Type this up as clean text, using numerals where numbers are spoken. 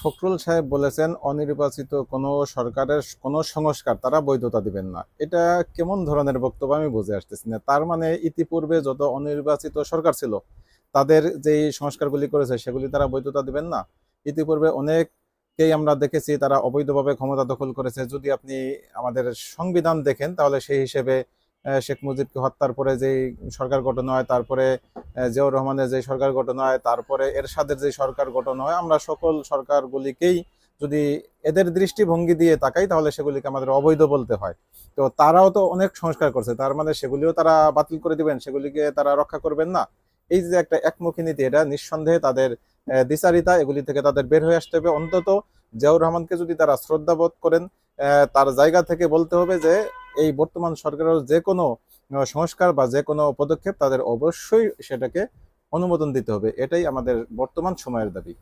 ফখরুল সাহেব বলেছেন অনির্বাচিত কোনো সরকারের কোনো সংস্কার তারা বৈধতা দিবেন না। এটা কেমন ধরনের বক্তব্য আমি বুঝে আসতেছি না। তার মানে ইতিপূর্বে যত অনির্বাচিত সরকার ছিল তাদের যেই সংস্কারগুলি করেছে সেগুলি তারা বৈধতা দিবেন না। ইতিপূর্বে অনেককেই আমরা দেখেছি তারা অবৈধভাবে ক্ষমতা দখল করেছে। যদি আপনি আমাদের সংবিধান দেখেন তাহলে সেই হিসেবে শেখ মুজিবকে হত্যার পরে যেই সরকার গঠন হয়, তারপরে জিয়াউর রহমানের যে সরকার গঠন হয়, তারপরে এরশাদের যে সরকার গঠন হয়, আমরা সকল সরকারগুলিকেই যদি এদের দৃষ্টিভঙ্গি দিয়ে তাকাই তাহলে সেগুলিকে আমাদের অবৈধ বলতে হয়। তো তারাও তো অনেক সংস্কার করছে, তার মানে সেগুলিও তারা বাতিল করে দিবেন, সেগুলিকে তারা রক্ষা করবেন না? এই যে একটা একমুখী নীতি, এটা নিঃসন্দেহে তাদের দ্বিচারিতা, এগুলি থেকে তাদের বের হয়ে আসতে হবে। অন্তত জিয়াউর রহমানকে যদি তারা শ্রদ্ধা বোধ করেন, তার জায়গা থেকে বলতে হবে যে এই বর্তমান সরকারের যে কোনো সংস্কার বা যে কোনো পদক্ষেপ তাদের অবশ্যই সেটাকে অনুমোদন দিতে হবে। এটাই আমাদের বর্তমান সময়ের দাবি।